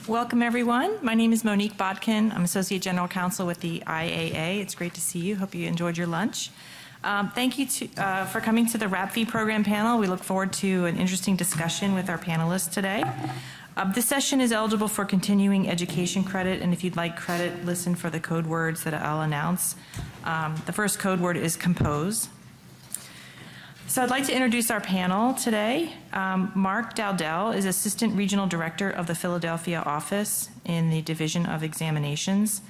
Welcome, everyone. My name is Monique Bodkin. I'm Associate General Counsel with the IAA. It's great to see you. Hope you enjoyed your lunch. Thank you for coming to the RAP fee program panel. We look forward to an interesting discussion with our panelists today. This session is eligible for continuing education credit, and if you'd like credit, listen for the code words that I'll announce. The first code word is compose. So I'd like to introduce our panel today. Mark Dowdell is Assistant Regional Director of the Philadelphia office in the Division of Examinations.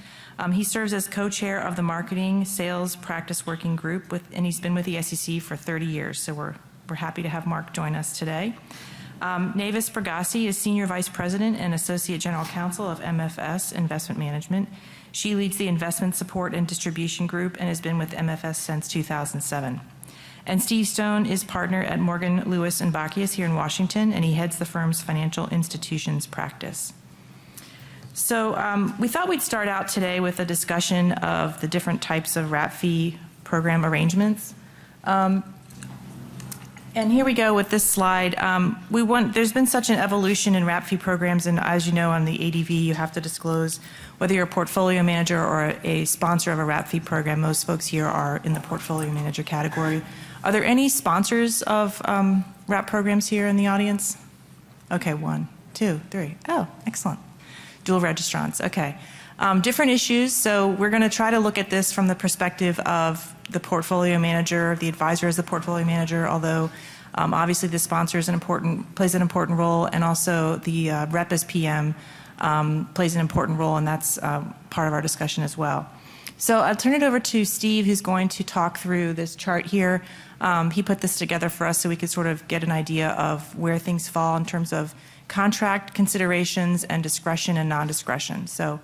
He serves as co-chair of the Marketing Sales Practice Working Group, and he's been with the SEC for 30 years, so we're happy to have Mark join us today. Navis Bergassi is Senior Vice President and Associate General Counsel of MFS Investment Management. She leads the Investment Support and Distribution Group and has been with MFS since 2007. And Steve Stone is partner at Morgan, Lewis & Bockius here in Washington, and he heads the firm's financial institutions practice. So we thought we'd start out today with a discussion of the different types of RAP fee program arrangements. And here we go with this slide. There's been such an evolution in RAP fee programs, and as you know, on the ADV, you have to disclose whether you're a portfolio manager or a sponsor of a RAP fee program. Most folks here are in the portfolio manager category. Are there any sponsors of RAP programs here in the audience? Okay, 1, 2, 3. Oh, excellent. Dual registrants, okay. Different issues, so we're gonna try to look at this from the perspective of the portfolio manager, the advisor as the portfolio manager, although obviously the sponsor is plays an important role, and also the rep as PM plays an important role, and that's part of our discussion as well. So I'll turn it over to Steve, who's going to talk through this chart here. He put this together for us so we could sort of get an idea of where things fall in terms of contract considerations and discretion and non-discretion. So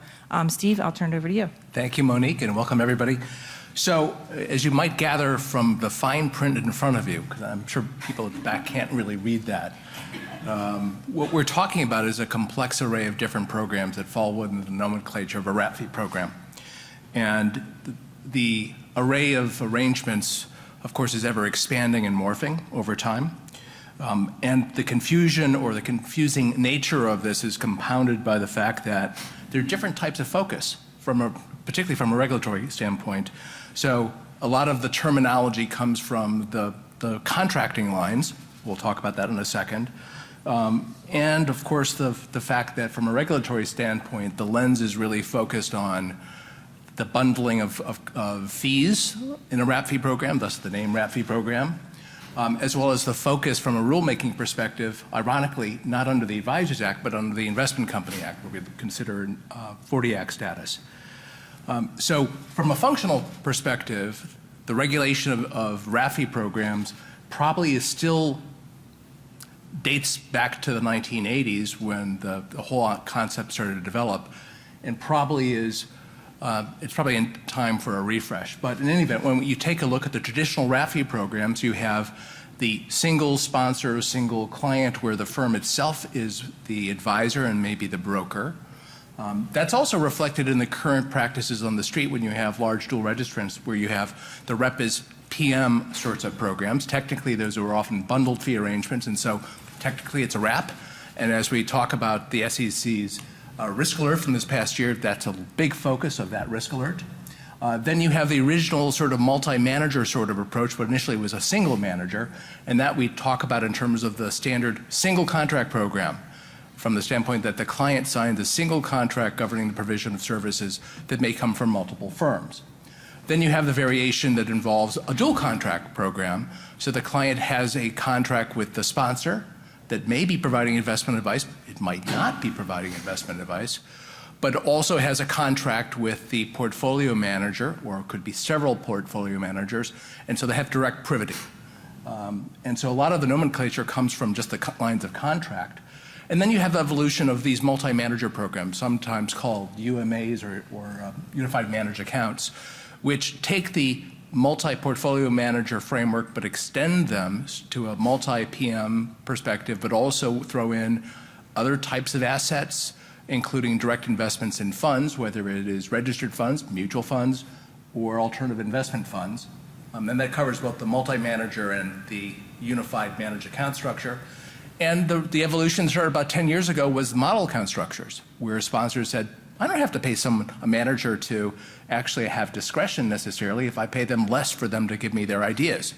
Steve, I'll turn it over to you. Thank you, Monique, and welcome everybody. So as you might gather from the fine print in front of you, because I'm sure people at the back can't really read that, what we're talking about is a complex array of different programs that fall within the nomenclature of a RAP fee program. And the array of arrangements, of course, is ever expanding and morphing over time. And the confusion or the confusing nature of this is compounded by the fact that there are different types of focus, particularly from a regulatory standpoint. So a lot of the terminology comes from the contracting lines. We'll talk about that in a second. And of course, the fact that from a regulatory standpoint, the lens is really focused on the bundling of fees in a RAP fee program, thus the name RAP fee program, as well as the focus from a rulemaking perspective, ironically, not under the Advisors Act, but under the Investment Company Act, where we consider 40 Act status. So from a functional perspective, the regulation of RAP fee programs probably dates back to the 1980s when the whole concept started to develop, and probably it's probably in time for a refresh. But in any event, when you take a look at the traditional RAP fee programs, you have the single sponsor, single client, where the firm itself is the advisor and maybe the broker. That's also reflected in the current practices on the street when you have large dual registrants, where you have the rep as PM sorts of programs. Technically, those are often bundled fee arrangements, and so technically it's a RAP. And as we talk about the SEC's risk alert from this past year, that's a big focus of that risk alert. Then you have the original sort of multi-manager sort of approach, but initially it was a single manager, and that we talk about in terms of the standard single contract program, from the standpoint that the client signs a single contract governing the provision of services that may come from multiple firms. Then you have the variation that involves a dual contract program, so the client has a contract with the sponsor that may be providing investment advice, it might not be providing investment advice, but also has a contract with the portfolio manager, or it could be several portfolio managers, and so they have direct privity. And so a lot of the nomenclature comes from just the lines of contract. And then you have the evolution of these multi-manager programs, sometimes called UMAs or Unified Managed Accounts, which take the multi-portfolio manager framework but extend them to a multi-PM perspective, but also throw in other types of assets, including direct investments in funds, whether it is registered funds, mutual funds, or alternative investment funds. And that covers both the multi-manager and the unified managed account structure. And the evolution that started about 10 years ago was model account structures, where sponsors said, I don't have to pay a manager to actually have discretion necessarily if I pay them less for them to give me their ideas.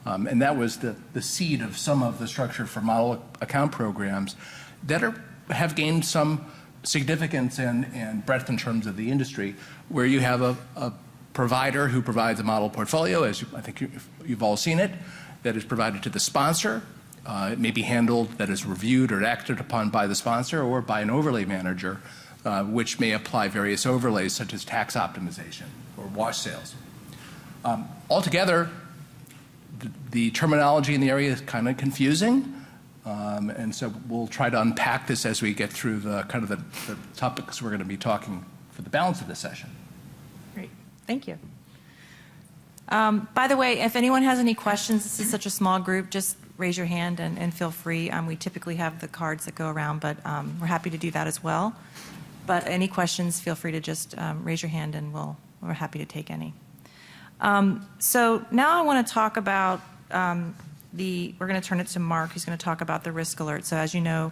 And that was the seed of some of the structure for model account programs that have gained some significance and breadth in terms of the industry, where you have a provider who provides a model portfolio, as I think you've all seen it, that is provided to the sponsor. It may be handled, that is reviewed or acted upon by the sponsor or by an overlay manager, which may apply various overlays such as tax optimization or wash sales. Altogether, the terminology in the area is kind of confusing, and so we'll try to unpack this as we get through the topics we're going to be talking for the balance of the session. Great, thank you. By the way, if anyone has any questions, this is such a small group, just raise your hand and feel free. We typically have the cards that go around, but we're happy to do that as well. But any questions, feel free to just raise your hand and we're happy to take any. So now I want to talk about we're going to turn it to Mark, who's going to talk about the risk alert. So as you know,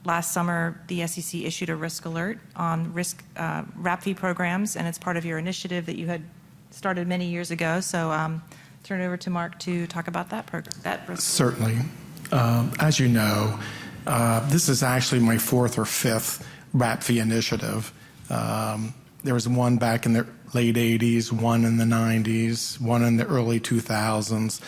last summer, the SEC issued a risk alert on RAP fee programs, and it's part of your initiative that you had started many years ago. So turn it over to Mark to talk about that program. Certainly. As you know, this is actually my fourth or fifth RAP fee initiative. There was one back in the late 80s, one in the 90s, one in the early 2000s,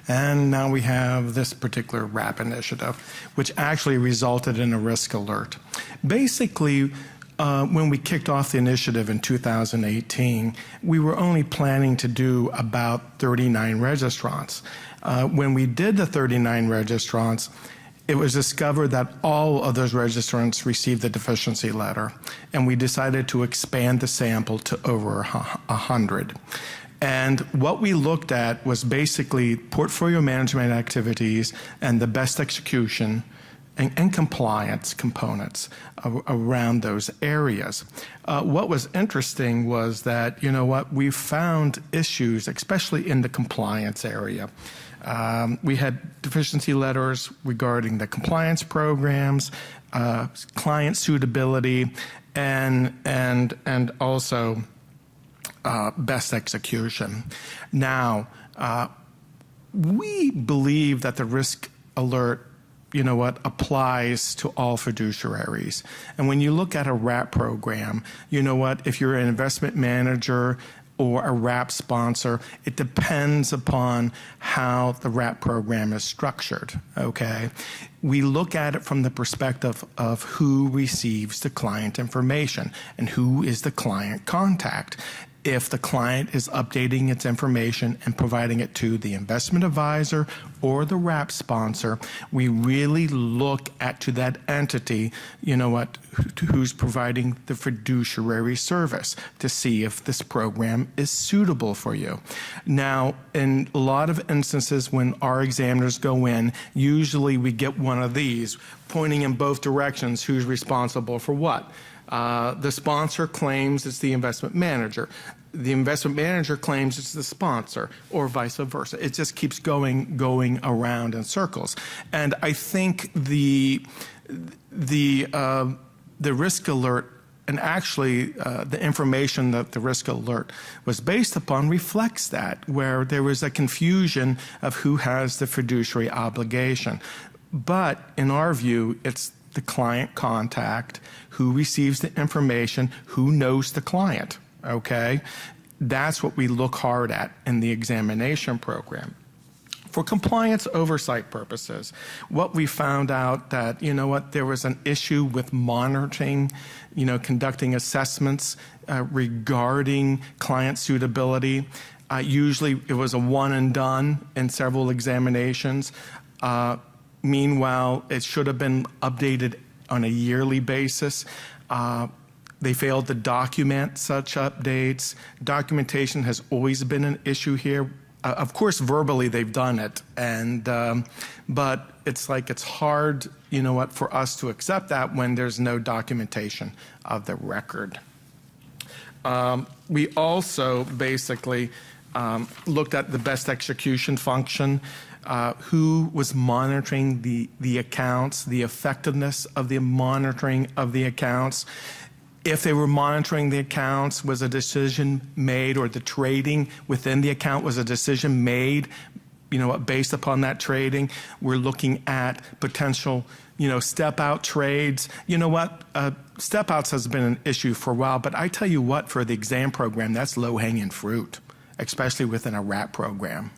and now we have this particular RAP initiative, which actually resulted in a risk alert. Basically, when we kicked off the initiative in 2018, we were only planning to do about 39 registrants. When we did the 39 registrants, it was discovered that all of those registrants received the deficiency letter, and we decided to expand the sample to over 100. And what we looked at was basically portfolio management activities and the best execution and compliance components around those areas. What was interesting was that, we found issues, especially in the compliance area. We had deficiency letters regarding the compliance programs, client suitability, and also best execution. Now, we believe that the risk alert applies to all fiduciaries. And when you look at a RAP program, if you're an investment manager or a RAP sponsor, it depends upon how the RAP program is structured, okay? We look at it from the perspective of who receives the client information and who is the client contact. If the client is updating its information and providing it to the investment advisor or the RAP sponsor, we really look to that entity, who's providing the fiduciary service to see if this program is suitable for you. Now, in a lot of instances when our examiners go in, usually we get one of these pointing in both directions, who's responsible for what. The sponsor claims it's the investment manager. The investment manager claims it's the sponsor, or vice versa. It just keeps going around in circles. And I think the risk alert, and actually the information that the risk alert was based upon, reflects that, where there was a confusion of who has the fiduciary obligation. But in our view, it's the client contact, who receives the information, who knows the client, okay? That's what we look hard at in the examination program. For compliance oversight purposes, what we found out that, there was an issue with monitoring, conducting assessments regarding client suitability. Usually it was a one and done in several examinations. Meanwhile, it should have been updated on a yearly basis. They failed to document such updates. Documentation has always been an issue here. Of course, verbally they've done it, but it's hard, for us to accept that when there's no documentation of the record. We also basically looked at the best execution function, who was monitoring the accounts, the effectiveness of the monitoring of the accounts. If they were monitoring the accounts, was a decision made, or the trading within the account was a decision made, based upon that trading. We're looking at potential, step out trades. Step outs has been an issue for a while, but I tell you what, for the exam program, that's low hanging fruit, especially within a RAP program.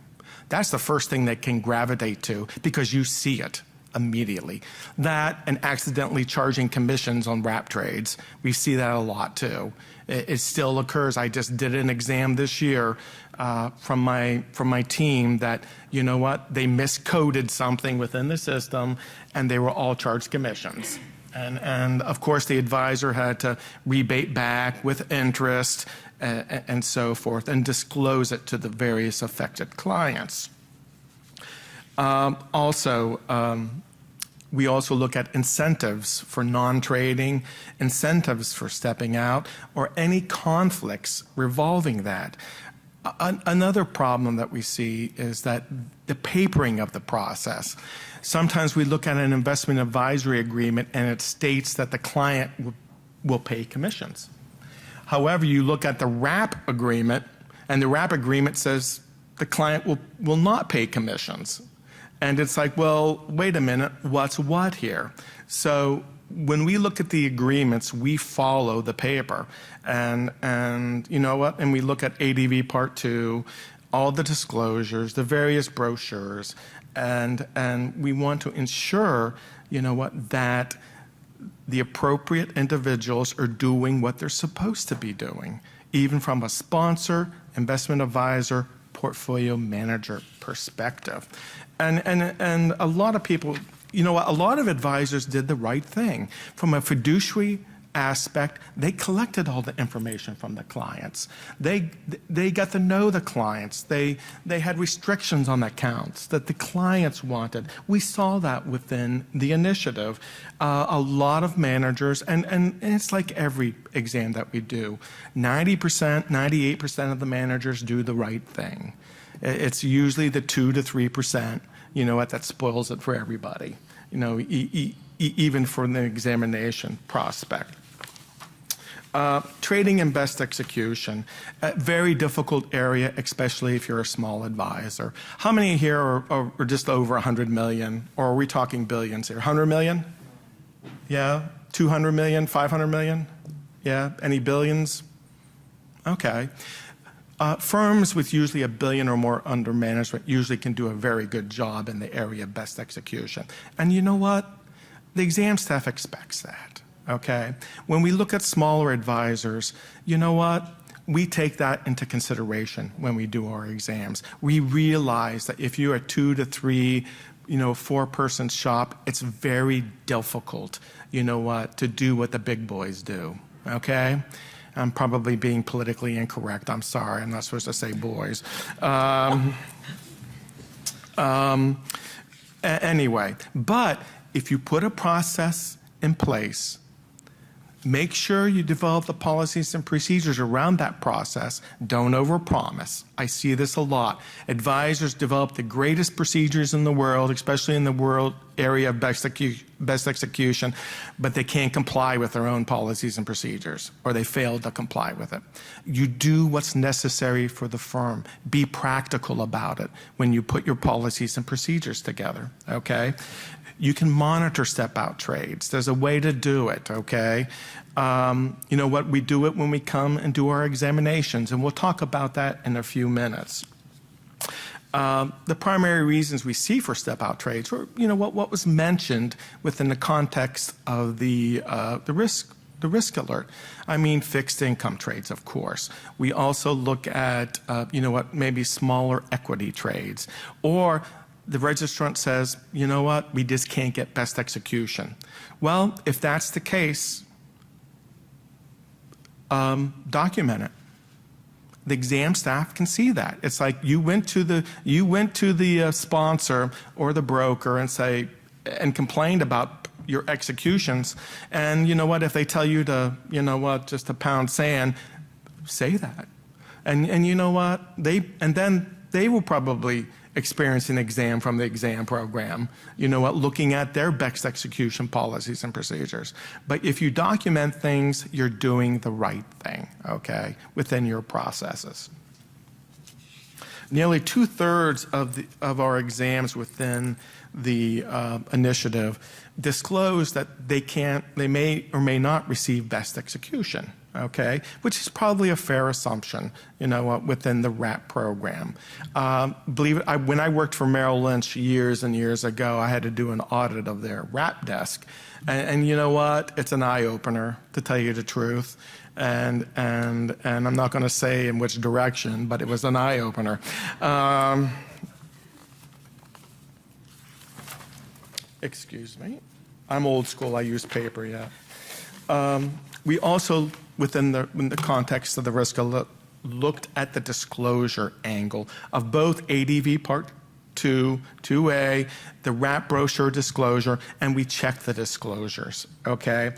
That's the first thing they can gravitate to because you see it immediately. That and accidentally charging commissions on RAP trades. We see that a lot too. It still occurs. I just did an exam this year from my team that, they miscoded something within the system and they were all charged commissions. And of course the advisor had to rebate back with interest and so forth and disclose it to the various affected clients. We also look at incentives for non-trading, incentives for stepping out, or any conflicts revolving that. Another problem that we see is that the papering of the process. Sometimes we look at an investment advisory agreement and it states that the client will pay commissions. However, you look at the RAP agreement and the RAP agreement says the client will not pay commissions. And it's like, well, wait a minute, what's what here? So when we look at the agreements, we follow the paper. And you know what? And we look at ADV Part 2, all the disclosures, the various brochures, and we want to ensure, that the appropriate individuals are doing what they're supposed to be doing, even from a sponsor, investment advisor, portfolio manager perspective. And a lot of people, a lot of advisors did the right thing. From a fiduciary aspect, they collected all the information from the clients. They got to know the clients. They had restrictions on accounts that the clients wanted. We saw that within the initiative. A lot of managers, and it's like every exam that we do, 90%, 98% of the managers do the right thing. It's usually the 2 to 3%, that spoils it for everybody, even for the examination prospect. Trading and best execution, a very difficult area, especially if you're a small advisor. How many here are just over 100 million, or are we talking billions here? 100 million? Yeah, 200 million, 500 million? Yeah, any billions? Okay. Firms with usually $1 billion or more under management usually can do a very good job in the area of best execution. And you know what? The exam staff expects that, okay? When we look at smaller advisors, you know what? We take that into consideration when we do our exams. We realize that if you're a 2 to 3, 4-person shop, it's very difficult, to do what the big boys do, okay? I'm probably being politically incorrect. I'm sorry. I'm not supposed to say boys. Anyway, but if you put a process in place, make sure you develop the policies and procedures around that process. Don't overpromise. I see this a lot. Advisors develop the greatest procedures in the world, especially in the world area of best execution, but they can't comply with their own policies and procedures, or they fail to comply with it. You do what's necessary for the firm. Be practical about it when you put your policies and procedures together, okay? You can monitor step-out trades. There's a way to do it, okay? You know what? We do it when we come and do our examinations, and we'll talk about that in a few minutes. The primary reasons we see for step-out trades were, what was mentioned within the context of the risk alert. I mean, fixed income trades, of course. We also look at, maybe smaller equity trades, or the registrant says, we just can't get best execution. Well, if that's the case, document it. The exam staff can see that. It's like you went to the sponsor or the broker and complained about your executions, and if they tell you to, just to pound sand, say that. And you know what? Then they will probably experience an exam from the exam program, you know what, looking at their best execution policies and procedures. But if you document things, you're doing the right thing, okay, within your processes. Nearly 2/3 of our exams within the initiative disclose that they may or may not receive best execution, okay, which is probably a fair assumption, you know, within the RAP program. When I worked for Merrill Lynch years and years ago, I had to do an audit of their RAP desk, and you know what? It's an eye opener, to tell you the truth. And I'm not going to say in which direction, but it was an eye opener. Excuse me. I'm old school. I use paper, yeah. We also, in the context of the risk alert, looked at the disclosure angle of both ADV Part 2, 2A, the RAP brochure disclosure, and we checked the disclosures, okay?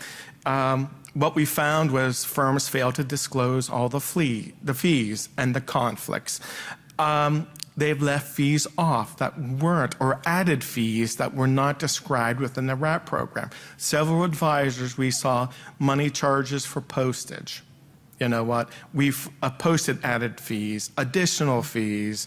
What we found was firms failed to disclose all the fees and the conflicts. They've left fees off that weren't, or added fees that were not described within the RAP program. Several advisors, we saw money charges for postage. You know what? We've posted added fees, additional fees,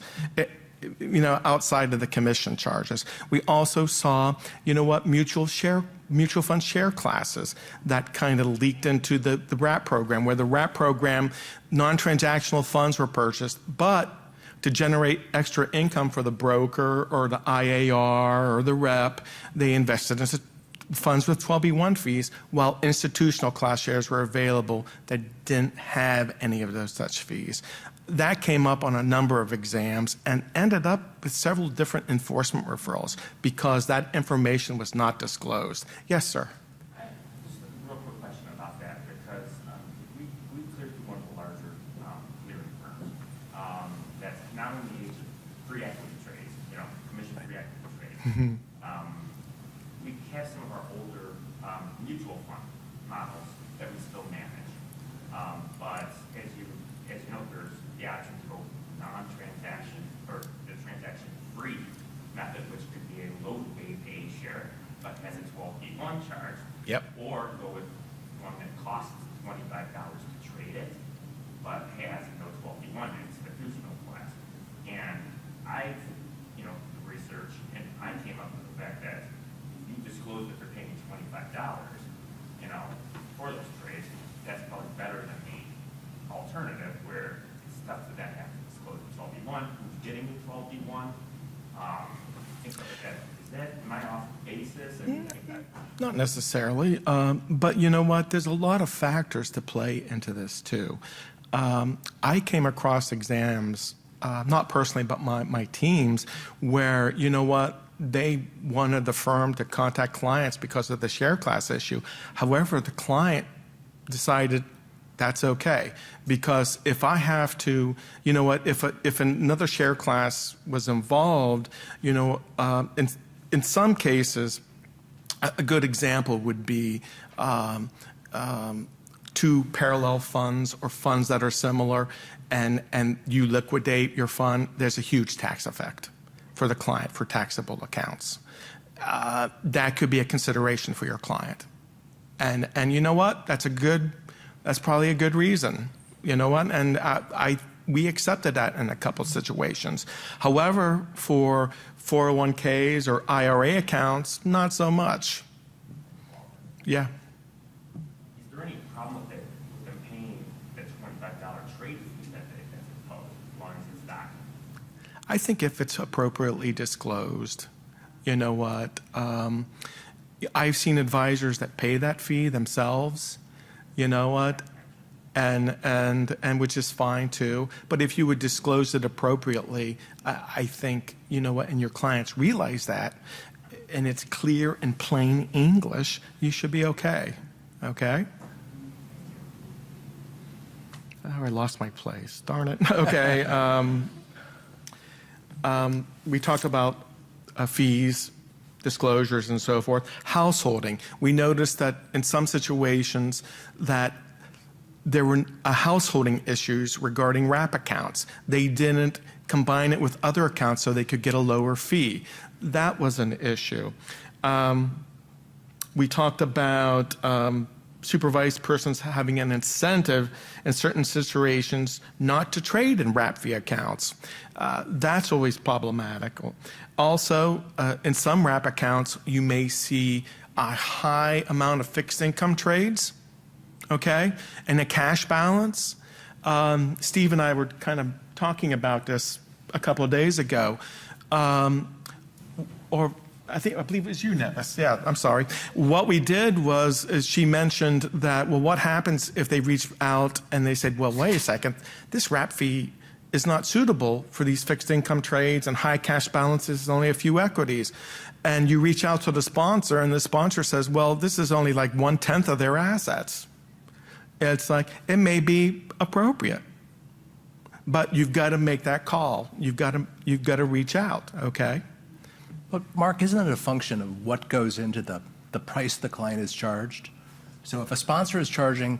you know, outside of the commission charges. We also saw, you know what, mutual fund share classes that kind of leaked into the RAP program, where the RAP program, non-transactional funds were purchased, but to generate extra income for the broker or the IAR or the rep, they invested in funds with 12B1 fees, while institutional class shares were available that didn't have any of those such fees. That came up on a number of exams and ended up with several different enforcement referrals because that information was not disclosed. Yes, sir. Just a real quick question about that, because we cleared through one of the larger clearing firms that's now in the age of free equity trades, you know, commission-free equity trades. We have some of our older mutual fund models that we still manage, but as you know, there's the option to go non-transaction or the transaction-free method, which could be a low-weight A share but has a 12B1 charge. Yep. Or go with one that costs $25 to trade it, but has no 12B1 institutional class. And I've, you know, researched, and I came up with the fact that if you disclose that they're paying $25, you know, for those trades, that's probably better than the alternative where it's tough to then have to disclose the 12B1, who's getting the 12B1, things like that. Is that, am I off basis? Not necessarily, but you know what? There's a lot of factors to play into this too. I came across exams, not personally, but my teams, where, you know what, they wanted the firm to contact clients because of the share class issue. However, the client decided that's okay, because if I have to, you know what, if another share class was involved, you know, in some cases, a good example would be two parallel funds or funds that are similar, and you liquidate your fund, there's a huge tax effect for the client for taxable accounts. That could be a consideration for your client. And you know what? That's probably a good reason. You know what? And we accepted that in a couple of situations. However, for 401ks or IRA accounts, not so much. Yeah. Is there any problem with them paying the $25 trade fee that that's imposed, as long as it's documented? I think if it's appropriately disclosed, you know what? I've seen advisors that pay that fee themselves, you know what? And which is fine too. But if you would disclose it appropriately, I think, you know what, and your clients realize that, and it's clear in plain English, you should be okay. Okay? Oh, I lost my place. Darn it. Okay. We talked about fees, disclosures, and so forth. Householding. We noticed that in some situations that there were householding issues regarding wrap accounts. They didn't combine it with other accounts so they could get a lower fee. That was an issue. We talked about supervised persons having an incentive in certain situations not to trade in wrap fee accounts. That's always problematic. Also, in some wrap accounts, you may see a high amount of fixed income trades, okay, and a cash balance. Steve and I were kind of talking about this a couple of days ago, or I believe it was you, Nettis. Yeah, I'm sorry. What we did was, is she mentioned that, well, what happens if they reach out and they said, well, wait a second, this wrap fee is not suitable for these fixed income trades and high cash balances, only a few equities. And you reach out to the sponsor and the sponsor says, well, this is only like 1/10 of their assets. It's like, it may be appropriate, but you've got to make that call. You've got to reach out, okay? But Mark, isn't it a function of what goes into the price the client is charged? So if a sponsor is charging,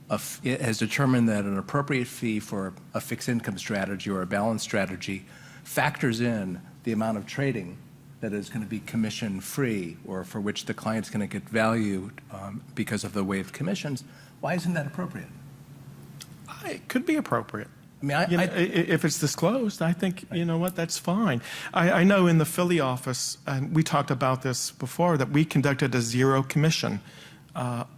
has determined that an appropriate fee for a fixed income strategy or a balanced strategy factors in the amount of trading that is going to be commission-free or for which the client's going to get value because of the waived commissions, why isn't that appropriate? It could be appropriate. I mean, if it's disclosed, I think, you know what, that's fine. I know in the Philly office, and we talked about this before, that we conducted a zero commission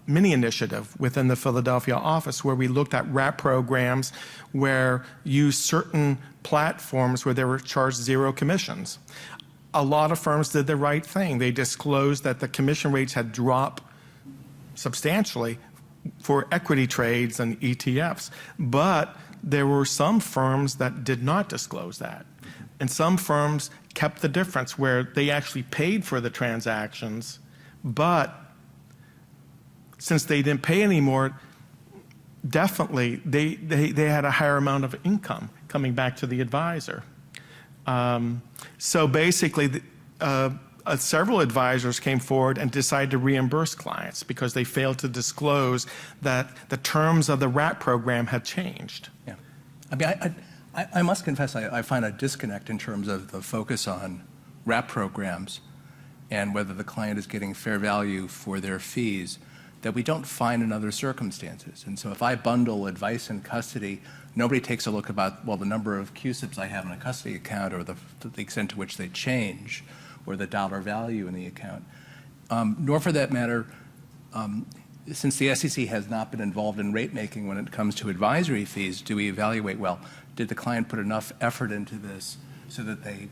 mini initiative within the Philadelphia office where we looked at wrap programs where used certain platforms where they were charged zero commissions. A lot of firms did the right thing. They disclosed that the commission rates had dropped substantially for equity trades and ETFs, but there were some firms that did not disclose that. And some firms kept the difference where they actually paid for the transactions, but since they didn't pay anymore, definitely they had a higher amount of income coming back to the advisor. So basically, several advisors came forward and decided to reimburse clients because they failed to disclose that the terms of the wrap program had changed. Yeah. I mean, I must confess, I find a disconnect in terms of the focus on wrap programs and whether the client is getting fair value for their fees that we don't find in other circumstances. And so if I bundle advice and custody, nobody takes a look about, well, the number of CUSIPs I have in a custody account or the extent to which they change or the dollar value in the account. Nor for that matter, since the SEC has not been involved in rate making when it comes to advisory fees, do we evaluate, well, did the client put enough effort into this so that they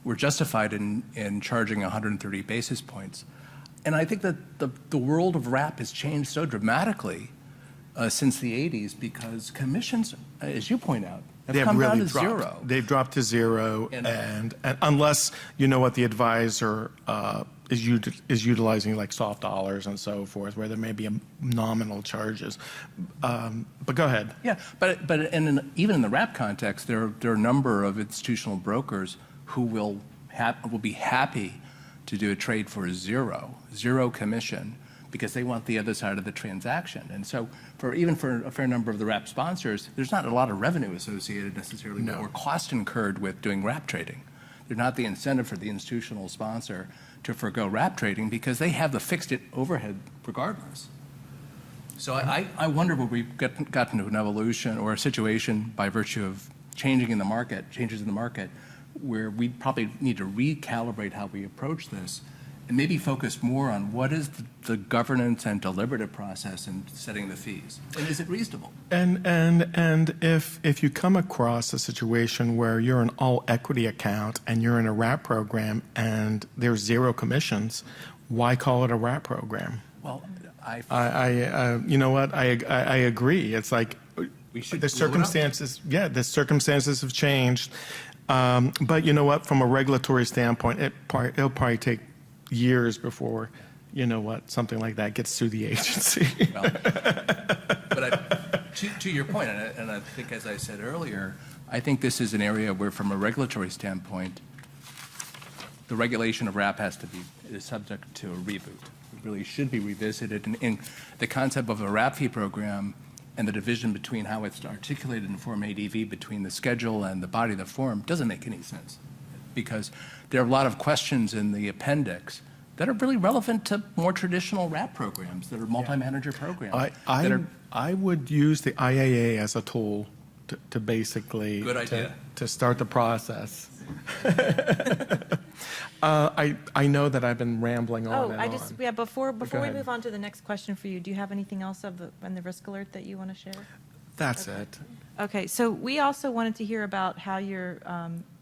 were justified in charging 130 basis points? And I think that the world of wrap has changed so dramatically since the 80s because commissions, as you point out, have come down to zero. They've dropped to zero, and unless you know what the advisor is utilizing, like soft dollars and so forth, where there may be nominal charges. But go ahead. Yeah, but even in the wrap context, there are a number of institutional brokers who will be happy to do a trade for zero commission, because they want the other side of the transaction. And so even for a fair number of the wrap sponsors, there's not a lot of revenue associated necessarily with or cost incurred with doing wrap trading. There's not the incentive for the institutional sponsor to forego wrap trading because they have the fixed overhead regardless. So I wonder where we've gotten to an evolution or a situation by virtue of changes in the market, where we probably need to recalibrate how we approach this and maybe focus more on what is the governance and deliberative process in setting the fees. And is it reasonable? And if you come across a situation where you're an all equity account and you're in a wrap program and there's zero commissions, why call it a wrap program? Well, you know what? I agree. It's like we should the circumstances. Yeah, the circumstances have changed. But you know what? From a regulatory standpoint, it'll probably take years before, you know what, something like that gets through the agency. Well, but to your point, and I think as I said earlier, I think this is an area where from a regulatory standpoint, the regulation of wrap is subject to a reboot. It really should be revisited. And the concept of a wrap fee program and the division between how it's articulated in Form ADV between the schedule and the body of the form doesn't make any sense, because there are a lot of questions in the appendix that are really relevant to more traditional RAP programs that are multi-manager programs. I would use the IAA as a tool to basically Good idea. to start the process. I know that I've been rambling on Oh, and I on. just, yeah, before we ahead. move on to the next question for you, do you have anything else on the risk alert that you want to share? That's it. Okay, so we also wanted to hear about how your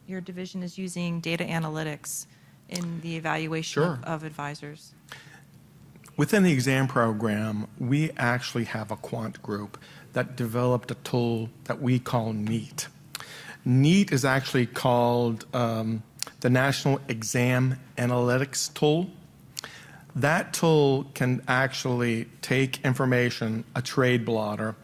division is using data analytics in the evaluation Sure. of advisors. Within the exam program, we actually have a quant group that developed a tool that we call NEAT. NEAT is actually called the National Exam Analytics Tool. That tool can actually take information, a trade blotter,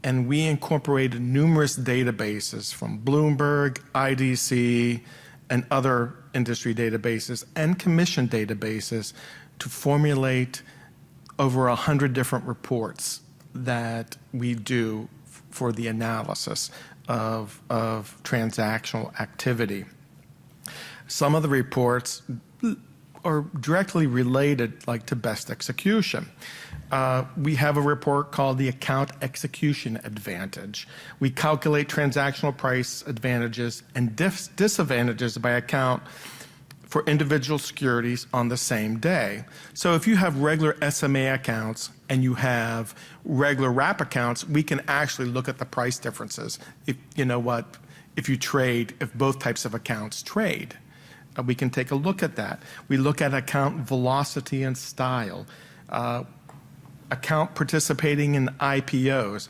and we incorporated numerous databases from Bloomberg, IDC, and other industry databases and commission databases to formulate over 100 different reports that we do for the analysis of transactional activity. Some of the reports are directly related, like to best execution. We have a report called the Account Execution Advantage. We calculate transactional price advantages and disadvantages by account for individual securities on the same day. So if you have regular SMA accounts and you have regular wrap accounts, we can actually look at the price differences. If both types of accounts trade, we can take a look at that. We look at account velocity and style, account participating in IPOs.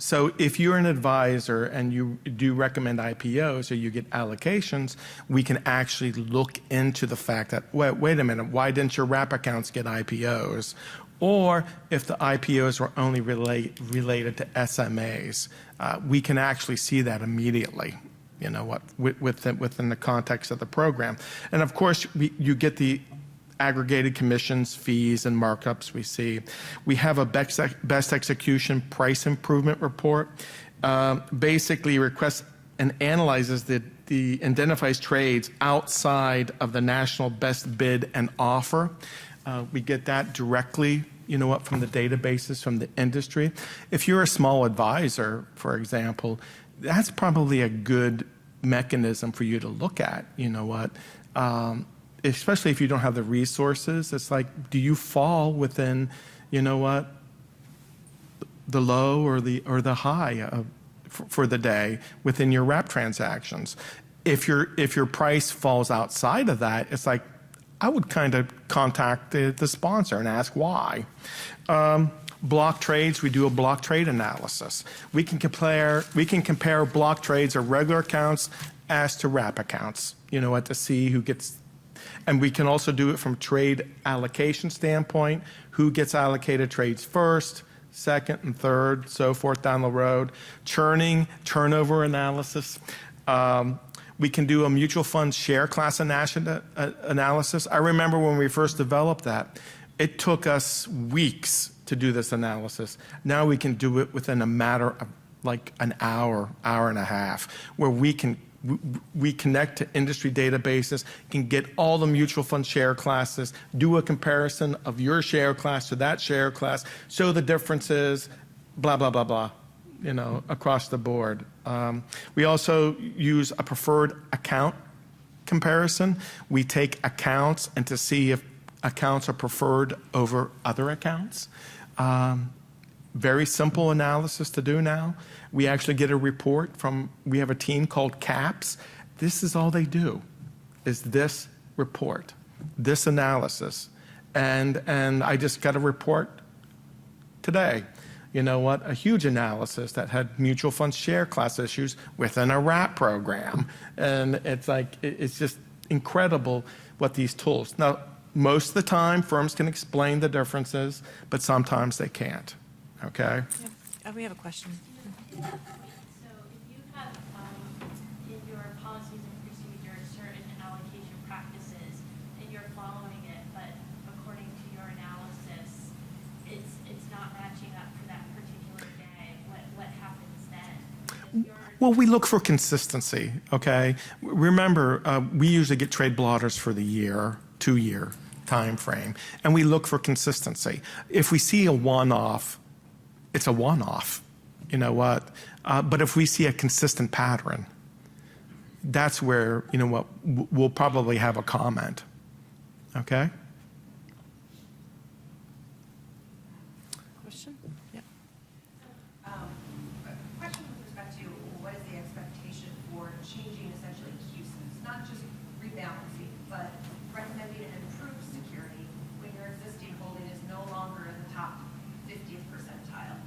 So if you're an advisor and you do recommend IPOs or you get allocations, we can actually look into the fact that, wait a minute, why didn't your wrap accounts get IPOs? Or if the IPOs were only related to SMAs, we can actually see that immediately, within the context of the program. And of course, you get the aggregated commissions, fees, and markups we see. We have a best execution price improvement report. Basically requests and analyzes the identifies trades outside of the national best bid and offer. We get that directly, from the databases from the industry. If you're a small advisor, for example, that's probably a good mechanism for you to look at, especially if you don't have the resources. It's like, do you fall within, the low or the high for the day within your wrap transactions? If your price falls outside of that, it's like, I would kind of contact the sponsor and ask why. Block trades, we do a block trade analysis. We can compare block trades of regular accounts as to wrap accounts, to see who gets. And we can also do it from trade allocation standpoint, who gets allocated trades first, second, and third, so forth down the road. Turnover analysis. We can do a mutual fund share class analysis. I remember when we first developed that, it took us weeks to do this analysis. Now we can do it within a matter of like an hour and a half, where we connect to industry databases, can get all the mutual fund share classes, do a comparison of your share class to that share class, show the differences, blah, blah, blah, blah, across the board. We also use a preferred account comparison. We take accounts and to see if accounts are preferred over other accounts. Very simple analysis to do now. We actually get a report we have a team called CAPS. This is all they do, is this report, this analysis. And I just got a report today. A huge analysis that had mutual fund share class issues within a wrap program. And it's just incredible what these tools. Now, most of the time, firms can explain the differences, but sometimes they can't. Okay? We have a question. So if you have in your policies and procedures certain allocation practices and you're following it, but according to your analysis, it's not matching up for that particular day, Well, we look for consistency, okay? Remember, we usually get trade blotters for the year, 2-year time frame, and we look for consistency. If we see a one-off, it's a one-off, you know what? But if we see a consistent pattern, that's where, you know what, we'll probably have a comment, okay? Question? Yeah. A question with respect to what is the expectation for changing essentially CUSIS, not just rebalancing, but recommending an improved security when your existing holding is no longer in the top 50th percentile.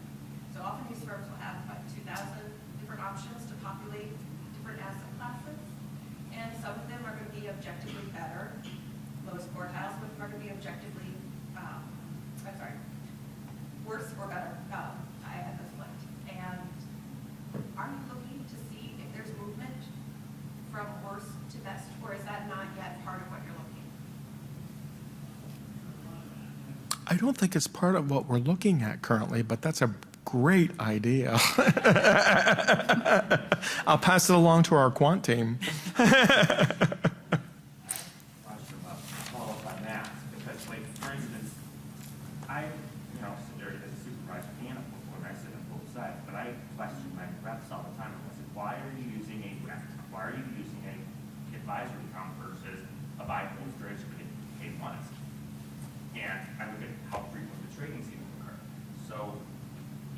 So often these firms will have about 2,000 different options to populate different asset classes, and some of them are going to be objectively better, lowest quartile, some of them are going to be objectively, worse or better. I have this split. And are you looking to see if there's movement from worse to best, or is that not yet part of what you're looking? I don't think it's part of what we're looking at currently, but that's a great idea. I'll pass it along to our quant team. Follow up on that, because like, for instance, I, sit there as a supervisor and a book when I sit on both sides, but I question my reps all the time. I said, why are you using a rep? Why are you using a advisory account versus a buy and hold strategy for getting paid once? And I look at how frequent the trading seems to occur. So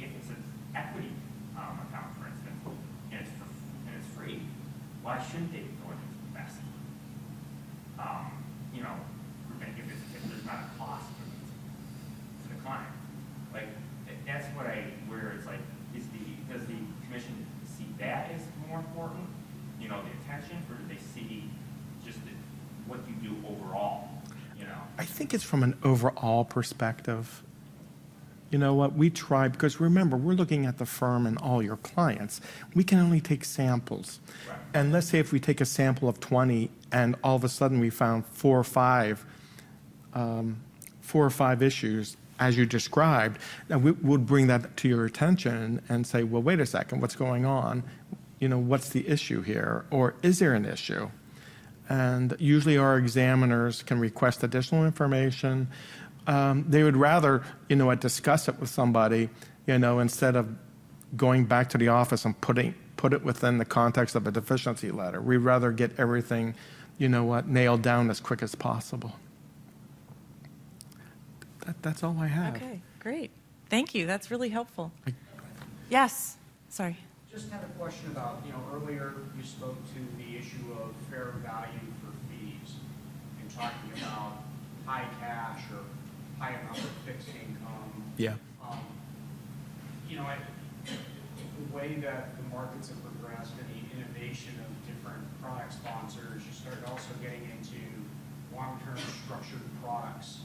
if it's an equity account, for instance, and it's free, why shouldn't they be going into investment? If there's not a cost to the client, like that's where it's like, does the commission see that as more important? The attention, or do they see just what you do overall? I think it's from an overall perspective. You know what, we try, because remember, we're looking at the firm and all your clients. We can only take samples. Right. And let's say if we take a sample of 20 and all of a sudden we found 4 or 5 issues as you described, now we would bring that to your attention and say, well, wait a second, what's going on? What's the issue here? Or is there an issue? And usually our examiners can request additional information. They would rather, discuss it with somebody, instead of going back to the office and put it within the context of a deficiency letter. We'd rather get everything, nailed down as quick as possible. That's all I have. Okay, great. Thank you. That's really helpful. Yes, sorry. Just had a question about, earlier you spoke to the issue of fair value for fees and talking about high cash or high amount of fixed income. Yeah. The way that the markets have progressed and the innovation of different product sponsors, you started also getting into long-term structured products,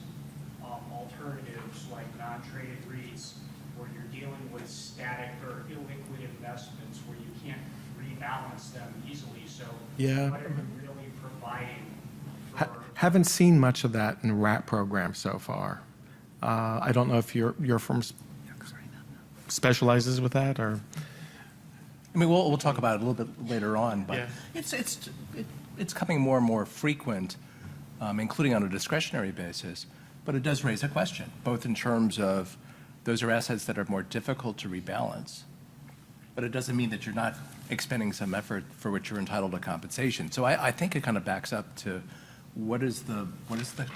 alternatives like non-traded REITs, where you're dealing with static or illiquid investments where you can't rebalance them easily. So Yeah. what are you really providing for? Haven't seen much of that in RAP programs so far. I don't know if your firm specializes with that, or We'll talk about it a little bit later on, but Yeah. it's coming more and more frequent, including on a discretionary basis. But it does raise a question, both in terms of those are assets that are more difficult to rebalance, but it doesn't mean that you're not expending some effort for which you're entitled to compensation. So I think it kind of backs up to what is the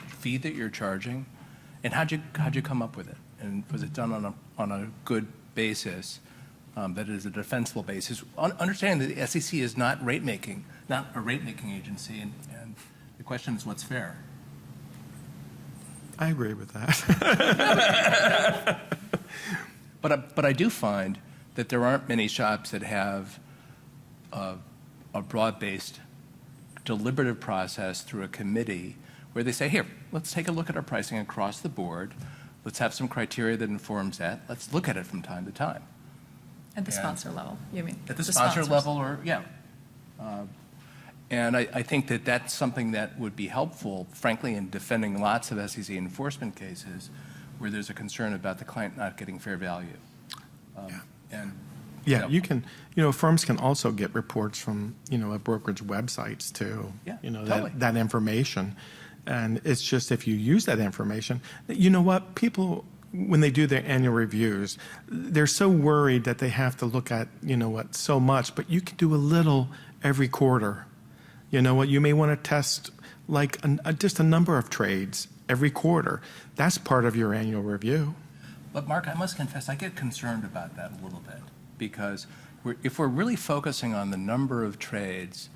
fee that you're charging, and how'd you come up with it, and was it done on a good basis, that is a defensible basis? Understanding that the SEC is not a rate making agency, and the question is what's fair. I agree with that. But I do find that there aren't many shops that have a broad-based deliberative process through a committee where they say, here, let's take a look at our pricing across the board. Let's have some criteria that informs that. Let's look at it from time to time. At the Yeah. sponsor level, you mean? At the sponsor sponsors. level, or, yeah. And I think that that's something that would be helpful, frankly, in defending lots of SEC enforcement cases where there's a concern about the client not getting fair value. Yeah. And Yeah, you can, firms can also get reports from, a brokerage websites too. Yeah, that, totally. that information. And it's just if you use that information, you know what? People, when they do their annual reviews, they're so worried that they have to look at, so much, but you can do a little every quarter. You know what? You may want to test like just a number of trades every quarter. That's part of your annual review. But Mark, I must confess, I get concerned about that a little bit because if we're really focusing on the number of trades,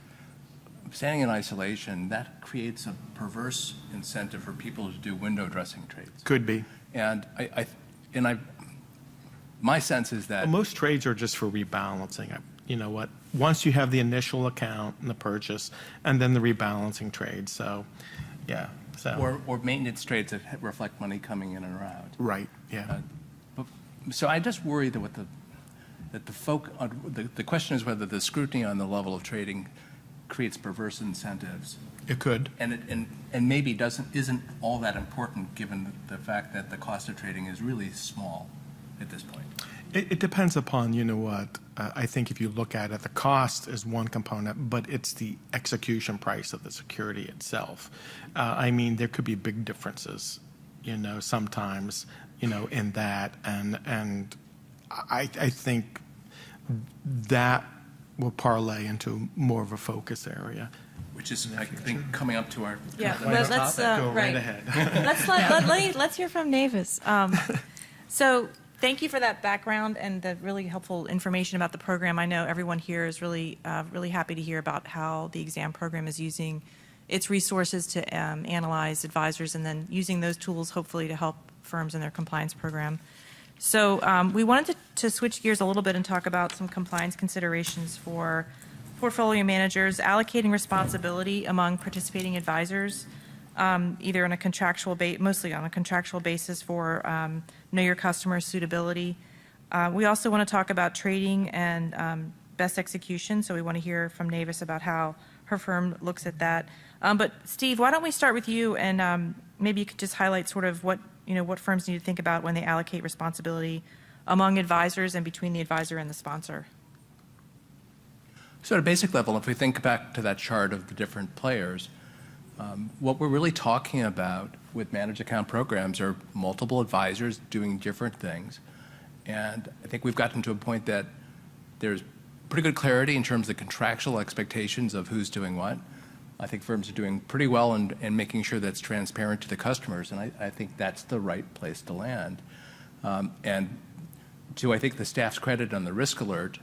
standing in isolation, that creates a perverse incentive for people to do window dressing trades. Could be. And my sense is that Most trades are just for rebalancing. You know what? Once you have the initial account and the purchase, and then the rebalancing trade. So, yeah. So. or maintenance trades that reflect money coming in and out. Right. Yeah. So I just worry that the question is whether the scrutiny on the level of trading creates perverse incentives, It could. and maybe isn't all that important given the fact that the cost of trading is really small at this point. It depends upon, I think if you look at it, the cost is one component, but it's the execution price of the security itself. There could be big differences, sometimes, in that. And I think that will parlay into more of a focus area. Which is, I think, coming up to our Yeah, next but let's, topic. Go right right. ahead. Let's hear from Navis. So thank you for that background and the really helpful information about the program. I know everyone here is really happy to hear about how the exam program is using its resources to analyze advisors and then using those tools hopefully to help firms in their compliance program. So we wanted to switch gears a little bit and talk about some compliance considerations for portfolio managers allocating responsibility among participating advisors, either on a contractual mostly on a contractual basis for know your customer suitability. We also want to talk about trading and best execution. So we want to hear from Navis about how her firm looks at that. But Steve, why don't we start with you and maybe you could just highlight sort of what firms need to think about when they allocate responsibility among advisors and between the advisor and the sponsor. So at a basic level, if we think back to that chart of the different players, what we're really talking about with managed account programs are multiple advisors doing different things. And I think we've gotten to a point that there's pretty good clarity in terms of the contractual expectations of who's doing what. I think firms are doing pretty well in making sure that's transparent to the customers, and I think that's the right place to land. And to, I think, the staff's credit on the risk alert,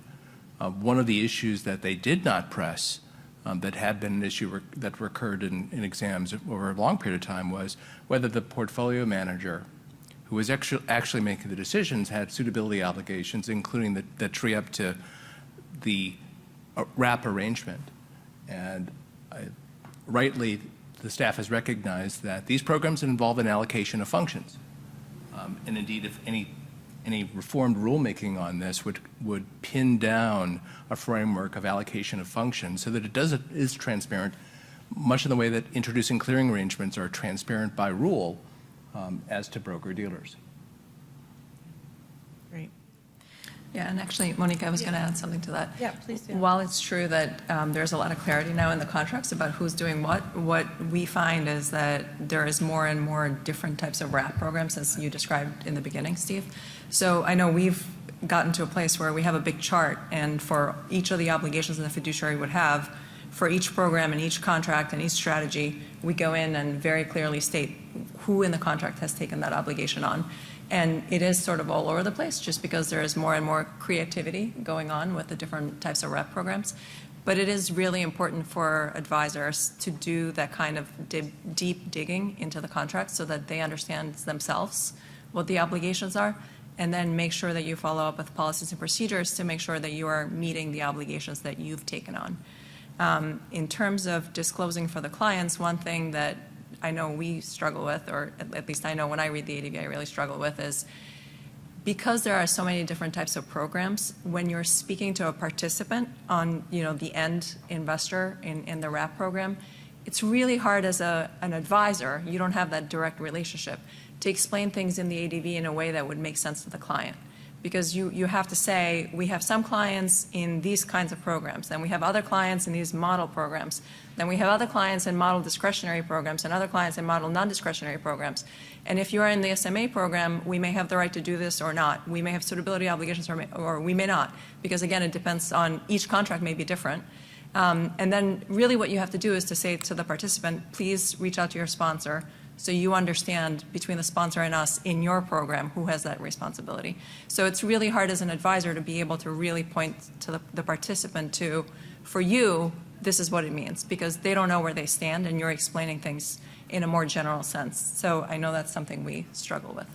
one of the issues that they did not press that had been an issue that recurred in exams over a long period of time was whether the portfolio manager who was actually making the decisions had suitability obligations, including the tree up to the wrap arrangement. And rightly, the staff has recognized that these programs involve an allocation of functions. And indeed, if any reformed rulemaking on this would pin down a framework of allocation of functions so that it is transparent, much in the way that introducing clearing arrangements are transparent by rule as to broker-dealers. Great. Yeah, and actually, Monique, I was going to add something to that. Yeah, please do. While it's true that there's a lot of clarity now in the contracts about who's doing what we find is that there is more and more different types of wrap programs, as you described in the beginning, Steve. So I know we've gotten to a place where we have a big chart, and for each of the obligations that the fiduciary would have, for each program and each contract and each strategy, we go in and very clearly state who in the contract has taken that obligation on. And it is sort of all over the place just because there is more and more creativity going on with the different types of rep programs. But it is really important for advisors to do that kind of deep digging into the contract so that they understand themselves what the obligations are, and then make sure that you follow up with policies and procedures to make sure that you are meeting the obligations that you've taken on. In terms of disclosing for the clients, one thing that I know we struggle with, or at least I know when I read the ADV I really struggle with, is because there are so many different types of programs, when you're speaking to a participant on the end investor in the wrap program, it's really hard as an advisor, you don't have that direct relationship, to explain things in the ADV in a way that would make sense to the client. because you have to say, we have some clients in these kinds of programs, then we have other clients in these model programs, then we have other clients in model discretionary programs and other clients in model non-discretionary programs. And if you are in the SMA program, we may have the right to do this or not. We may have suitability obligations or we may not, because again, it depends on, each contract may be different. And then really what you have to do is to say to the participant, please reach out to your sponsor so you understand between the sponsor and us in your program who has that responsibility. So it's really hard as an advisor to be able to really point to the participant to, for you, this is what it means, because they don't know where they stand and you're explaining things in a more general sense. So I know that's something we struggle with.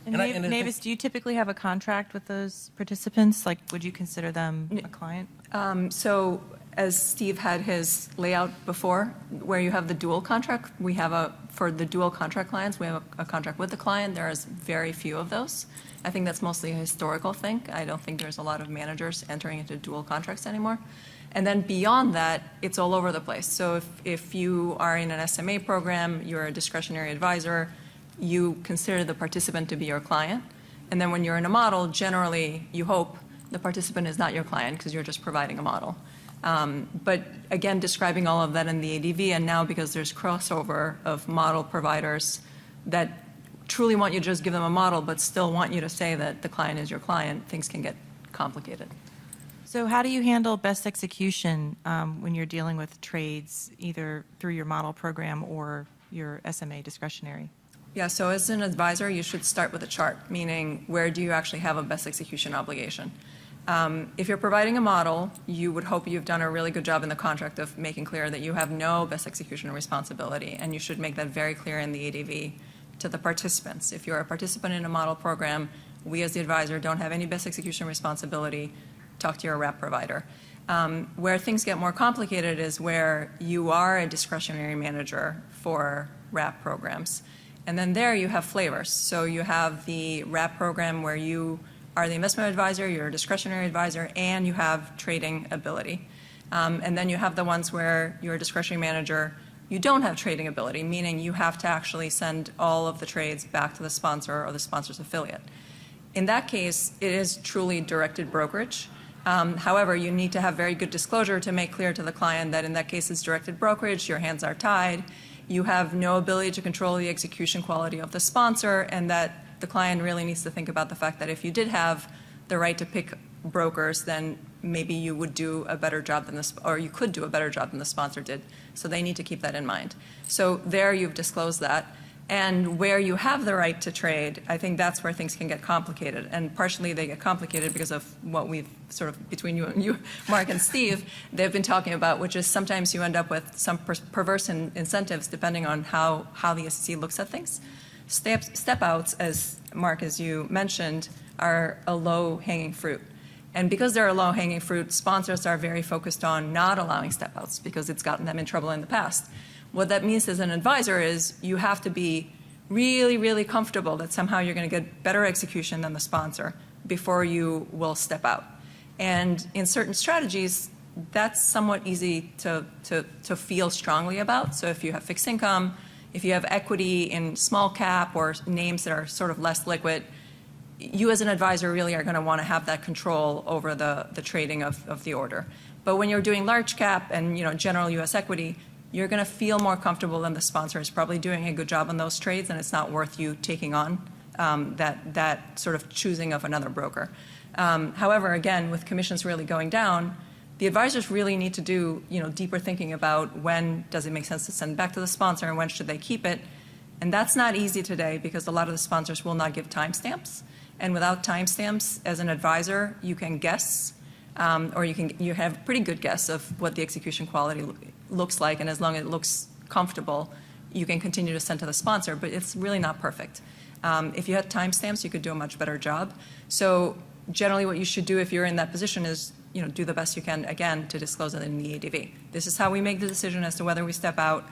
And And I think- Mavis, do you typically have a contract with those participants? Like, would you consider them a client? So as Steve had his layout before, where you have the dual contract, we have for the dual contract clients, we have a contract with the client. There is very few of those. I think that's mostly a historical thing. I don't think there's a lot of managers entering into dual contracts anymore. And then beyond that, it's all over the place. So if you are in an SMA program, you're a discretionary advisor, you consider the participant to be your client. And then when you're in a model, generally, you hope the participant is not your client because you're just providing a model. But again, describing all of that in the ADV, and now because there's crossover of model providers that truly want you to just give them a model, but still want you to say that the client is your client, things can get complicated. So how do you handle best execution when you're dealing with trades, either through your model program or your SMA discretionary? Yeah, so as an advisor, you should start with a chart, meaning where do you actually have a best execution obligation? If you're providing a model, you would hope you've done a really good job in the contract of making clear that you have no best execution responsibility, and you should make that very clear in the ADV to the participants. If you're a participant in a model program, we as the advisor don't have any best execution responsibility. Talk to your wrap provider. Where things get more complicated is where you are a discretionary manager for wrap programs. And then there you have flavors. So you have the wrap program where you are the investment advisor, you're a discretionary advisor, and you have trading ability. And then you have the ones where you're a discretionary manager, you don't have trading ability, meaning you have to actually send all of the trades back to the sponsor or the sponsor's affiliate. In that case, it is truly directed brokerage. However, you need to have very good disclosure to make clear to the client that in that case it's directed brokerage, your hands are tied, you have no ability to control the execution quality of the sponsor, and that the client really needs to think about the fact that if you did have the right to pick brokers, then maybe you would do a better job than this, or you could do a better job than the sponsor did. So they need to keep that in mind. So there you've disclosed that. And where you have the right to trade, I think that's where things can get complicated. And partially they get complicated because of what we've sort of, between you, Mark and Steve, they've been talking about, which is sometimes you end up with some perverse incentives depending on how the SEC looks at things. Step outs, as Mark, as you mentioned, are a low-hanging fruit. And because they're a low-hanging fruit, sponsors are very focused on not allowing step outs because it's gotten them in trouble in the past. What that means as an advisor is you have to be really, really comfortable that somehow you're going to get better execution than the sponsor before you will step out. And in certain strategies, that's somewhat easy to feel strongly about. So if you have fixed income, if you have equity in small cap or names that are sort of less liquid, you as an advisor really are going to want to have that control over the trading of the order. But when you're doing large cap and general U.S. equity, you're going to feel more comfortable than the sponsor is probably doing a good job on those trades, and it's not worth you taking on that sort of choosing of another broker. However, again, with commissions really going down, the advisors really need to do deeper thinking about when does it make sense to send back to the sponsor and when should they keep it. And that's not easy today because a lot of the sponsors will not give timestamps. And without timestamps, as an advisor, you can guess, or you have a pretty good guess of what the execution quality looks like, and as long as it looks comfortable, you can continue to send to the sponsor, but it's really not perfect. If you had timestamps, you could do a much better job. So generally what you should do if you're in that position is do the best you can, again, to disclose it in the ADV. This is how we make the decision as to whether we step out.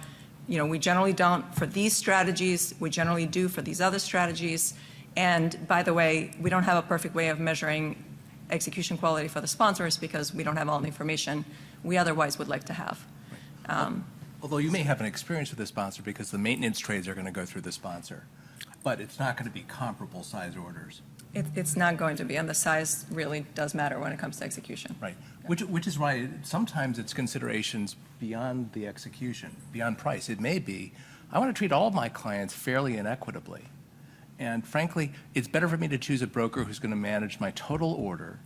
We generally don't for these strategies. We generally do for these other strategies. And by the way, we don't have a perfect way of measuring execution quality for the sponsors because we don't have all the information we otherwise would like to have. Although you may have an experience with the sponsor because the maintenance trades are going to go through the sponsor, but it's not going to be comparable size orders. It's not going to be, and the size really does matter when it comes to execution. Right, which is why sometimes it's considerations beyond the execution, beyond price. It may be, I want to treat all of my clients fairly and equitably. And frankly, it's better for me to choose a broker who's going to manage my total order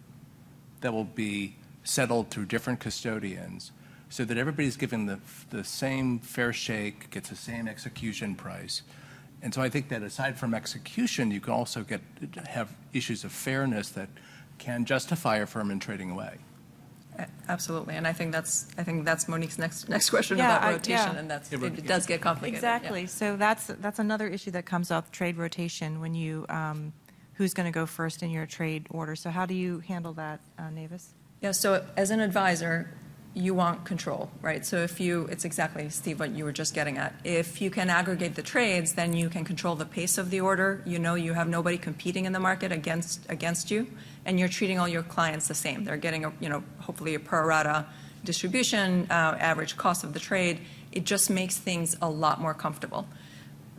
that will be settled through different custodians so that everybody's given the same fair shake, gets the same execution price. And so I think that aside from execution, you can also have issues of fairness that can justify a firm in trading away. Absolutely, and I think that's Monique's next question Yeah, about rotation, yeah. and Yeah, it does get complicated. yeah. Exactly. So that's another issue that comes up, trade rotation, when you, who's going to go first in your trade order. So how do you handle that, Navis? Yeah, so as an advisor, you want control, right? So it's exactly, Steve, what you were just getting at. If you can aggregate the trades, then you can control the pace of the order. You know you have nobody competing in the market against you, and you're treating all your clients the same. They're getting, hopefully a pro rata distribution, average cost of the trade. It just makes things a lot more comfortable.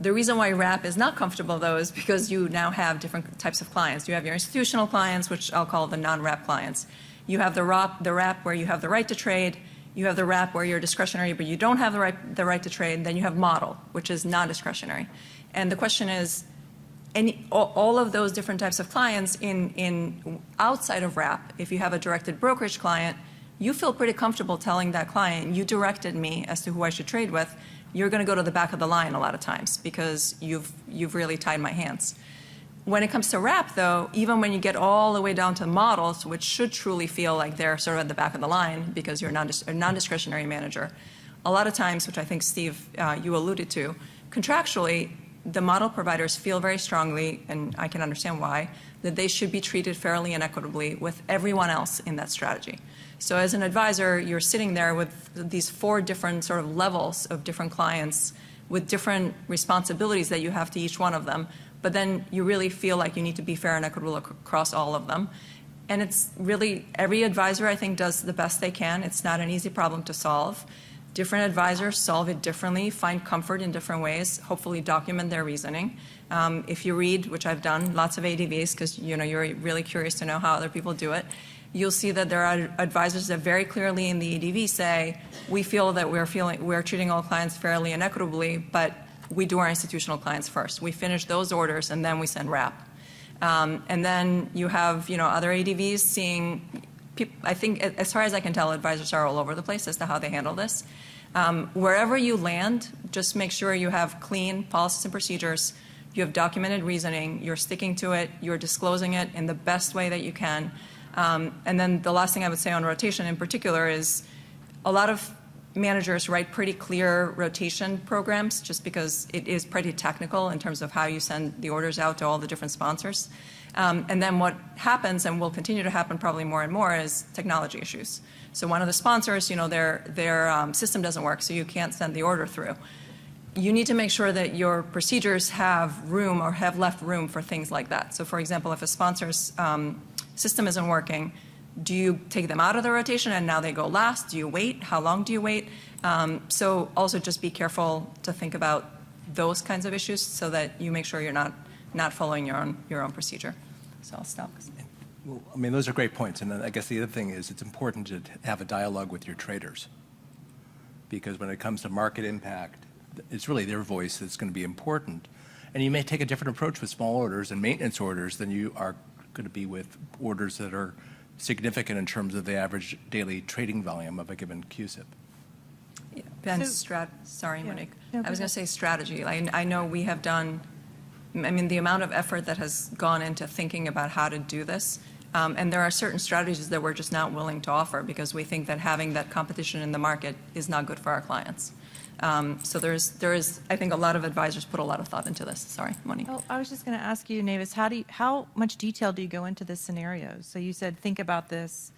The reason why wrap is not comfortable, though, is because you now have different types of clients. You have your institutional clients, which I'll call the non-wrap clients. You have the wrap where you have the right to trade. You have the wrap where you're discretionary, but you don't have the right to trade. Then you have model, which is non-discretionary. And the question is, all of those different types of clients in outside of wrap, if you have a directed brokerage client, you feel pretty comfortable telling that client, you directed me as to who I should trade with. You're going to go to the back of the line a lot of times because you've really tied my hands. When it comes to wrap, though, even when you get all the way down to models, which should truly feel like they're sort of at the back of the line because you're a non-discretionary manager, a lot of times, which I think, Steve, you alluded to, contractually, the model providers feel very strongly, and I can understand why, that they should be treated fairly and equitably with everyone else in that strategy. So as an advisor, you're sitting there with these 4 different sort of levels of different clients with different responsibilities that you have to each one of them, but then you really feel like you need to be fair and equitable across all of them. And it's really, every advisor, I think, does the best they can. It's not an easy problem to solve. Different advisors solve it differently, find comfort in different ways, hopefully document their reasoning. If you read, which I've done, lots of ADVs, because you're really curious to know how other people do it, you'll see that there are advisors that very clearly in the ADV say, we feel that we're treating all clients fairly and equitably, but we do our institutional clients first. We finish those orders, and then we send wrap. And then you have, other ADVs seeing, I think, as far as I can tell, advisors are all over the place as to how they handle this. Wherever you land, just make sure you have clean policies and procedures, you have documented reasoning, you're sticking to it, you're disclosing it in the best way that you can. And then the last thing I would say on rotation in particular is a lot of managers write pretty clear rotation programs just because it is pretty technical in terms of how you send the orders out to all the different sponsors. And then what happens, and will continue to happen probably more and more, is technology issues. So one of the sponsors, their system doesn't work, so you can't send the order through. You need to make sure that your procedures have room or have left room for things like that. So for example, if a sponsor's system isn't working, do you take them out of the rotation and now they go last? Do you wait? How long do you wait? So also just be careful to think about those kinds of issues so that you make sure you're not following your own procedure. So I'll stop. Well, I mean, those are great points. And I guess the other thing is it's important to have a dialogue with your traders, because when it comes to market impact, it's really their voice that's going to be important. And you may take a different approach with small orders and maintenance orders than you are going to be with orders that are significant in terms of the average daily trading volume of a given CUSIP. Ben, So- sorry, Yeah. Monique. No, I go was going ahead. to say strategy. I know we have done, the amount of effort that has gone into thinking about how to do this, and there are certain strategies that we're just not willing to offer because we think that having that competition in the market is not good for our clients. So there is, I think a lot of advisors put a lot of thought into this. Sorry, Monique. Oh, I was just going to ask you, Navis, how much detail do you go into this scenario? So you said think about this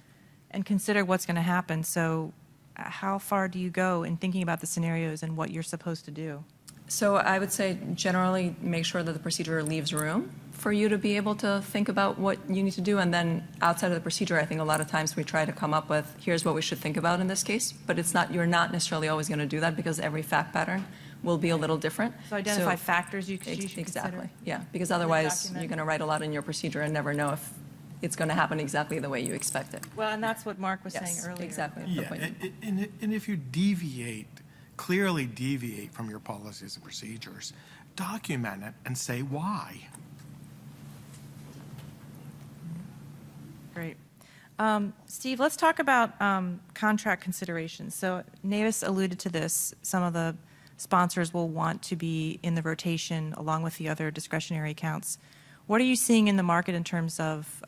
and consider what's going to happen. So how far do you go in thinking about the scenarios and what you're supposed to do? So I would say generally make sure that the procedure leaves room for you to be able to think about what you need to do. And then outside of the procedure, I think a lot of times we try to come up with, here's what we should think about in this case. But it's not, you're not necessarily always going to do that because every fact pattern will be a little different. So identify factors you should Exactly, consider. yeah. Because otherwise, document. you're going to write a lot in your procedure and never know if it's going to happen exactly the way you expect it. Well, and that's what Mark was saying Yes, earlier. exactly. The Yeah, point. and if you clearly deviate from your policies and procedures, document it and say why. Great. Steve, let's talk about contract considerations. So Navis alluded to this. Some of the sponsors will want to be in the rotation along with the other discretionary accounts. What are you seeing in the market in terms of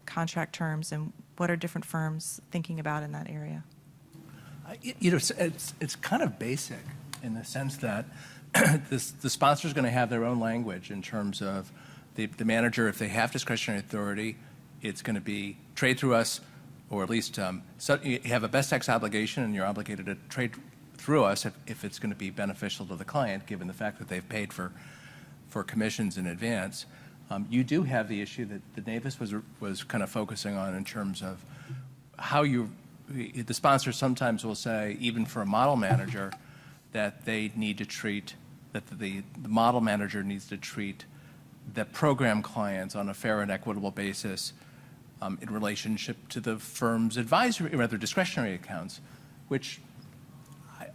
contract terms, and what are different firms thinking about in that area? You know, it's kind of basic in the sense that the sponsor is going to have their own language in terms of the manager. If they have discretionary authority, it's going to be trade through us, or at least so you have a best ex obligation, and you're obligated to trade through us if it's going to be beneficial to the client, given the fact that they've paid for commissions in advance. You do have the issue that the Navis was kind of focusing on in terms of how the sponsor sometimes will say, even for a model manager, that they need to treat, that the model manager needs to treat the program clients on a fair and equitable basis in relationship to the firm's advisory, rather discretionary accounts, which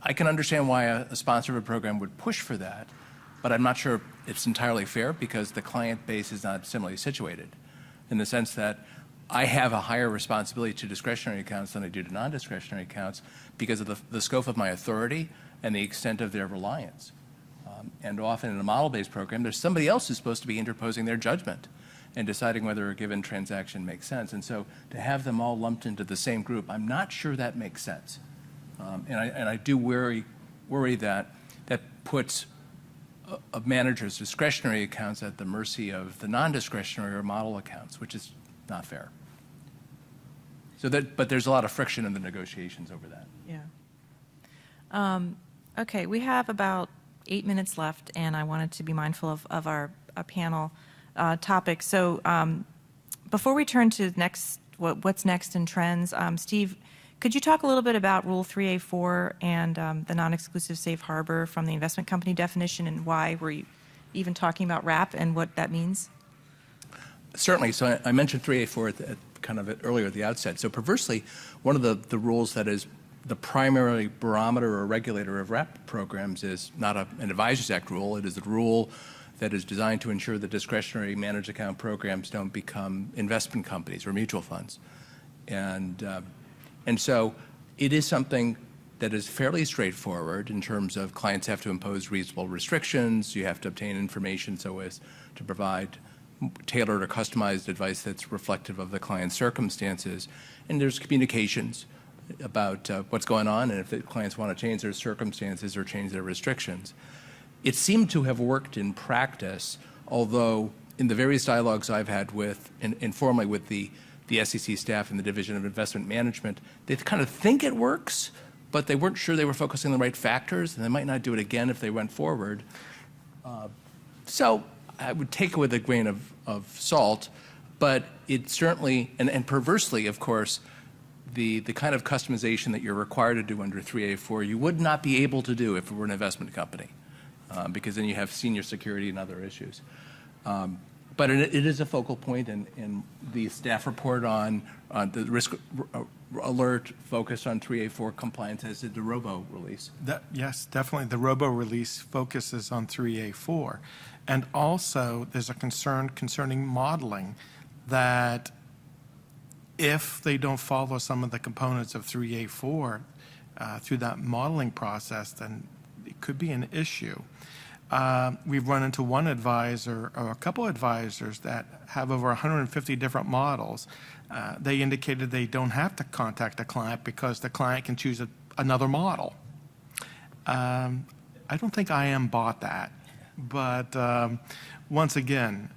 I can understand why a sponsor of a program would push for that, but I'm not sure it's entirely fair because the client base is not similarly situated in the sense that I have a higher responsibility to discretionary accounts than I do to non-discretionary accounts because of the scope of my authority and the extent of their reliance. And often in a model-based program, there's somebody else who's supposed to be interposing their judgment and deciding whether a given transaction makes sense. And so to have them all lumped into the same group, I'm not sure that makes sense. And I do worry that puts a manager's discretionary accounts at the mercy of the non-discretionary or model accounts, which is not fair. But there's a lot of friction in the negotiations over that. Yeah. Okay, we have about 8 minutes left, and I wanted to be mindful of our panel topic. So before we turn to what's next in trends, Steve, could you talk a little bit about Rule 3A4 and the non-exclusive safe harbor from the investment company definition, and why we're even talking about wrap and what that means? Certainly. So I mentioned 3A4 earlier at the outset. So perversely, one of the rules that is the primary barometer or regulator of wrap programs is not an Advisors Act rule. It is a rule that is designed to ensure that discretionary managed account programs don't become investment companies or mutual funds. And so it is something that is fairly straightforward in terms of clients have to impose reasonable restrictions. You have to obtain information so as to provide tailored or customized advice that's reflective of the client's circumstances. And there's communications about what's going on and if the clients want to change their circumstances or change their restrictions. It seemed to have worked in practice, although in the various dialogues I've had informally with the SEC staff and the Division of Investment Management, they kind of think it works, but they weren't sure they were focusing on the right factors, and they might not do it again if they went forward. So I would take it with a grain of salt, but it certainly, and perversely, of course, the kind of customization that you're required to do under 3A4, you would not be able to do if it were an investment company, because then you have senior security and other issues. But it is a focal point, and the staff report on the risk alert focused on 3A4 compliance, as did the Robo release. Yes, definitely. The Robo release focuses on 3A4. And also, there's a concern concerning modeling that if they don't follow some of the components of 3A4 through that modeling process, then it could be an issue. We've run into one advisor or a couple advisors that have over 150 different models. They indicated they don't have to contact a client because the client can choose another model. I don't think IM bought that, but once again,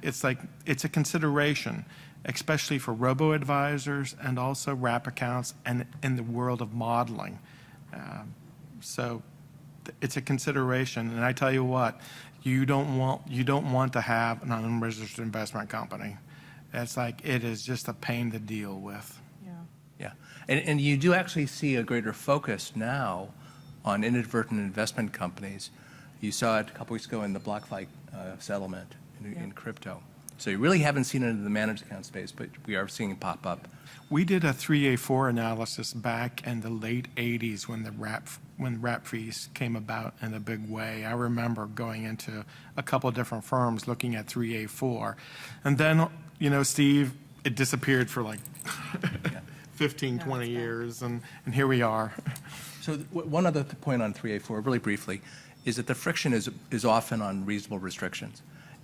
it's a consideration, especially for robo-advisors and also wrap accounts and in the world of modeling. So it's a consideration. And I tell you what, you don't want to have an unregistered investment company. It's like, it is just a pain to deal with. Yeah, and you do actually see a greater focus now on inadvertent investment companies. You saw it a couple weeks ago in the BlockFi settlement in crypto. So you really haven't seen it in the managed account space, but we are seeing it pop up. We did a 3A4 analysis back in the late 80s when wrap fees came about in a big way. I remember going into a couple of different firms looking at 3A4. And then, you know, Steve, it disappeared for like 15, 20 years, and here we are. So one other point on 3A4, really briefly, is that the friction is often on reasonable restrictions.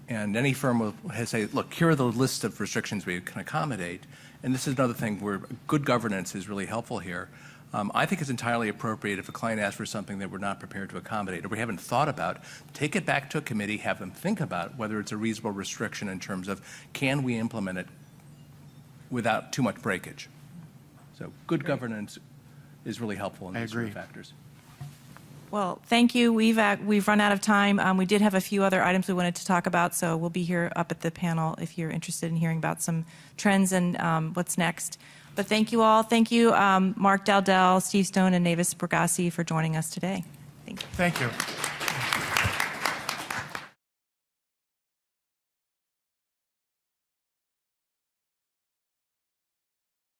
And any firm will say, look, here are the list of restrictions we can accommodate. And this is another thing where good governance is really helpful here. I think it's entirely appropriate if a client asks for something that we're not prepared to accommodate or we haven't thought about, take it back to a committee, have them think about whether it's a reasonable restriction in terms of can we implement it without too much breakage. So good governance is really helpful in I these sort of agree. factors. Well, thank you. We've run out of time. We did have a few other items we wanted to talk about, so we'll be here up at the panel if you're interested in hearing about some trends and what's next. But thank you all. Thank you, Mark Dowdell, Steve Stone, and Navis Bergassi for joining us today. Thank you. Thank you.